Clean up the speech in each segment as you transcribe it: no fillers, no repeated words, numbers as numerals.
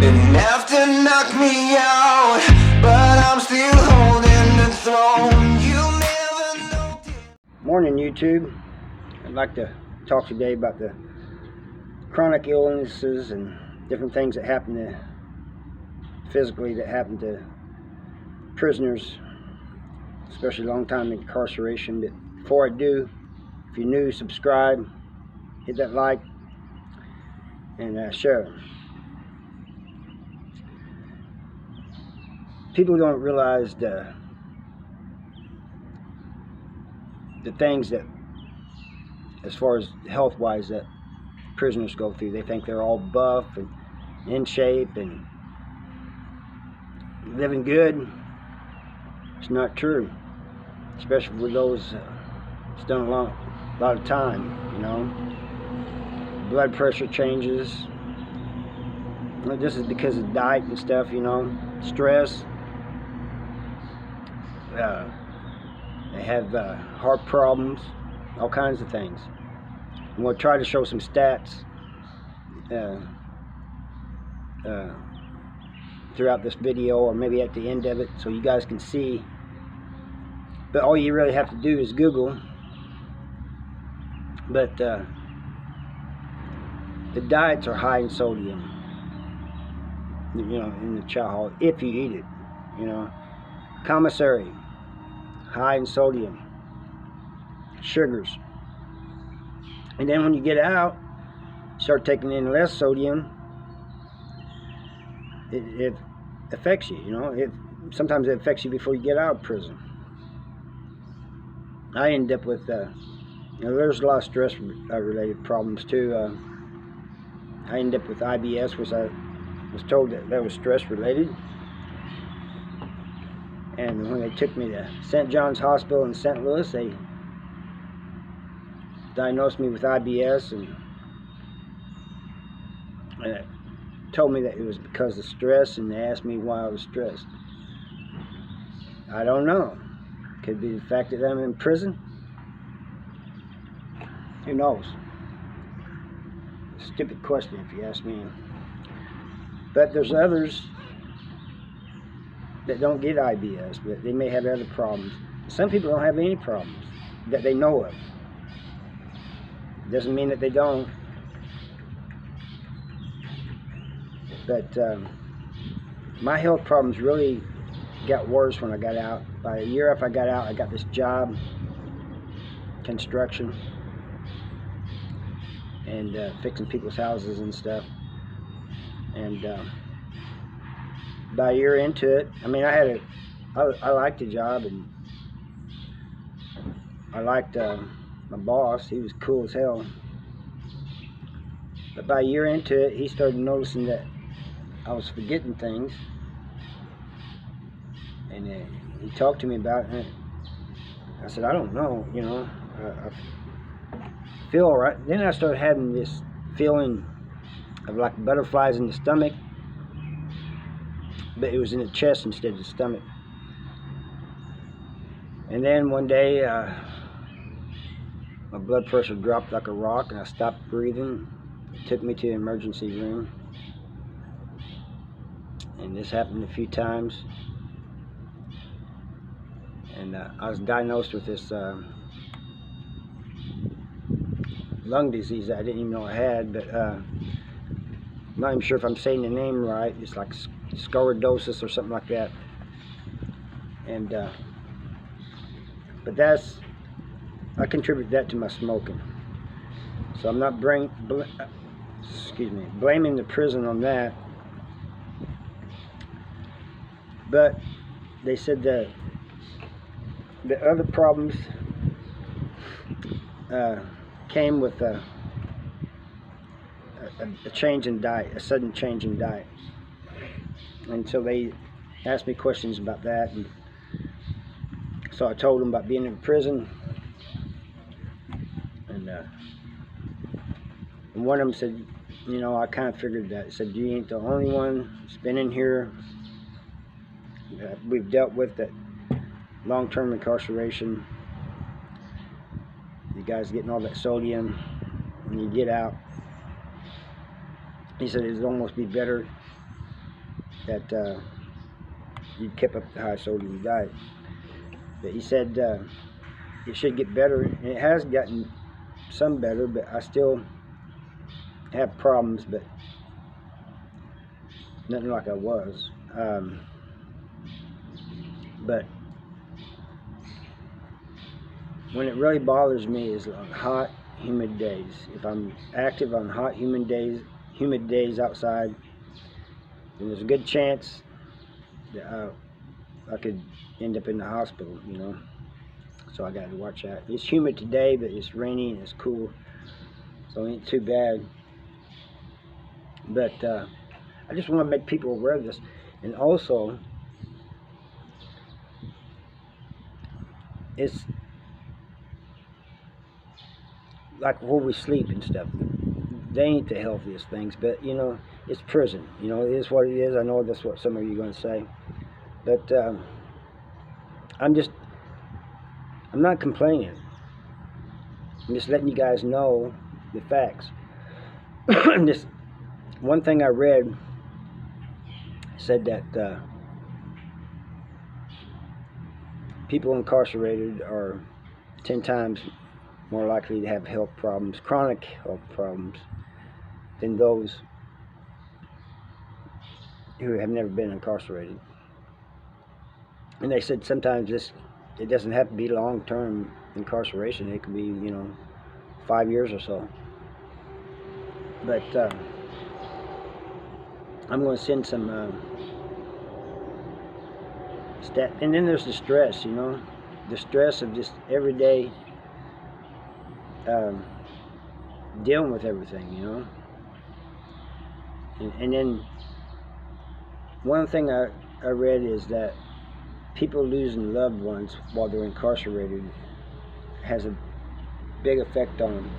enough to knock me out, but I'm still holding the throne. You never know. Morning, YouTube. I'd like to talk today about the chronic illnesses and different things that happen to physically that happen to prisoners, especially long time incarceration. But before I do, if you're new, subscribe, hit that like, and share. People don't realize the things that, as far as health-wise, that prisoners go through. They think they're all buff and in shape and living good. It's not true, especially for those it's done a lot of time. You know, blood pressure changes. This is because of diet and stuff. You know, stress. They have heart problems, all kinds of things. And we'll try to show some stats throughout this video, or maybe at the end of it, so you guys can see. But all you really have to do is Google. But the diets are high in sodium, you know, in the chow hall, if you eat it. You know, commissary, high in sodium, sugars. And then when you get out, start taking in less sodium, it affects you. You know, sometimes it affects you before you get out of prison. I end up with you know, there's a lot of stress related problems too. I end up with IBS, which I was told that was stress related. And when they took me to St. John's Hospital in St. Louis, they diagnosed me with IBS and told me that it was because of stress, and they asked me why I was stressed. I don't know. Could be the fact that I'm in prison. Who knows? Stupid question if you ask me. But there's others that don't get IBS, but they may have other problems. Some people don't have any problems that they know of. Doesn't mean that they don't. But my health problems really got worse when I got out. By a year after I got out, I got this job, construction, and fixing people's houses and stuff. And by a year into it, I mean, I liked the job, and I liked my boss. He was cool as hell. But by a year into it, he started noticing that I was forgetting things, and he talked to me about it. And I said, I don't know, you know, I feel all right. Then I started having this feeling of like butterflies in the stomach, but it was in the chest instead of the stomach. And then one day, my blood pressure dropped like a rock, and I stopped breathing. It took me to the emergency room, and this happened a few times. And I was diagnosed with this lung disease that I didn't even know I had, but I'm not even sure if I'm saying the name right. It's like sclerosis or something like that. And but I contribute that to my smoking. So I'm not blaming the prison on that. But they said that the other problems came with a change in diet, a sudden change in diet. And so they asked me questions about that, and so I told them about being in prison. And one of them said, you know, I kind of figured that. He said, you ain't the only one that's been in here that we've dealt with that long-term incarceration. You guys getting all that sodium when you get out. He said it'd almost be better that you kept up the high sodium diet. But he said it should get better, and it has gotten some better, but I still have problems, but nothing like I was. But when it really bothers me is on hot, humid days. If I'm active on hot, humid days outside, then there's a good chance that I could end up in the hospital, you know. So I got to watch that. It's humid today, but it's rainy and it's cool, so it ain't too bad. But I just want to make people aware of this, and also it's like where we sleep and stuff. They ain't the healthiest things, but you know, it's prison. You know, it is what it is. I know that's what some of you are going to say, but I'm not complaining. I'm just letting you guys know the facts. This one thing I read said that people incarcerated are 10 times more likely to have health problems, chronic health problems, than those who have never been incarcerated. And they said sometimes it doesn't have to be long-term incarceration. It could be, you know, 5 years or so. But I'm going to send some stat. And then there's the stress, you know, the stress of just every day dealing with everything, you know. And then one thing I read is that people losing loved ones while they're incarcerated has a big effect on them.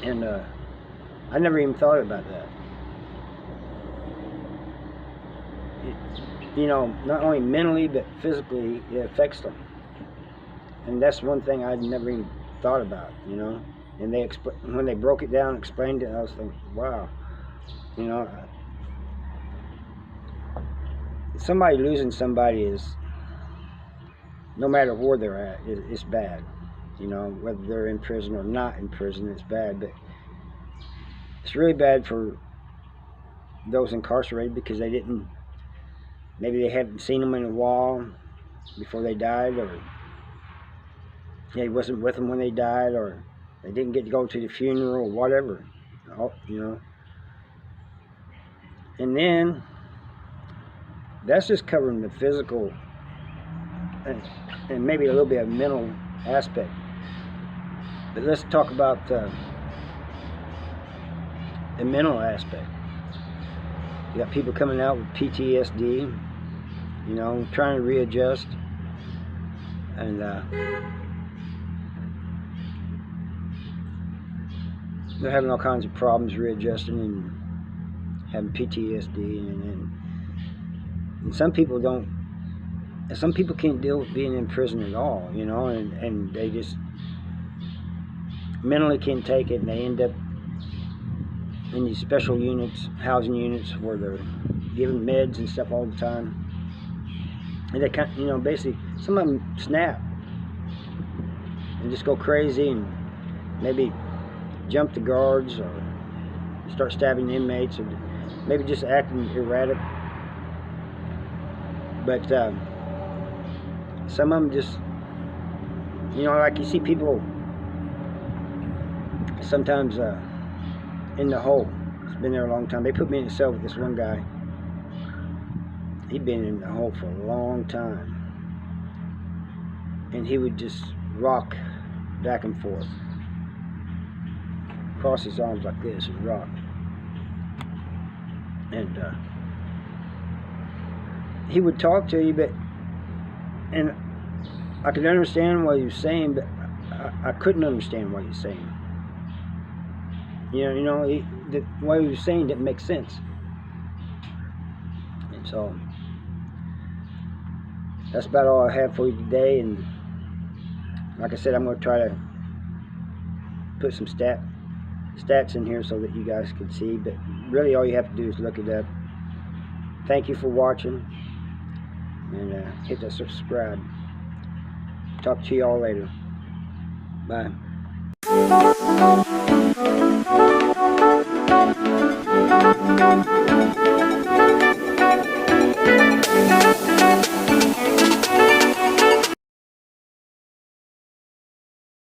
And I never even thought about that. You know, not only mentally but physically, it affects them. And that's one thing I'd never even thought about, you know. And when they broke it down, explained it, I was thinking, wow, you know, somebody losing somebody is, no matter where they're at, it's bad. You know, whether they're in prison or not in prison, it's bad. But it's really bad for those incarcerated because maybe they haven't seen them in a while before they died, or he wasn't with them when they died, or they didn't get to go to the funeral, or whatever, you know. And then that's just covering the physical and maybe a little bit of mental aspect. But let's talk about the mental aspect. You got people coming out with PTSD, you know, trying to readjust, and they're having all kinds of problems readjusting and having PTSD, and some people can't deal with being in prison at all, you know, and they just mentally can't take it, and they end up in these special units, housing units, where they're given meds and stuff all the time. And they you know, basically, some of them snap and just go crazy and maybe jump the guards or start stabbing inmates, or maybe just acting erratic. But some of them just, you know, like you see people sometimes in the hole. It's been there a long time. They put me in a cell with this one guy. He'd been in the hole for a long time, and he would just rock back and forth, cross his arms like this and rock. And he would talk to you, and I could understand what he was saying, but I couldn't understand what he was saying. You know, what he was saying didn't make sense. And so that's about all I have for you today. And like I said, I'm going to try to put some stats in here so that you guys can see. But really, all you have to do is look it up. thank you for watching, and hit that subscribe. Talk to y'all later. Bye.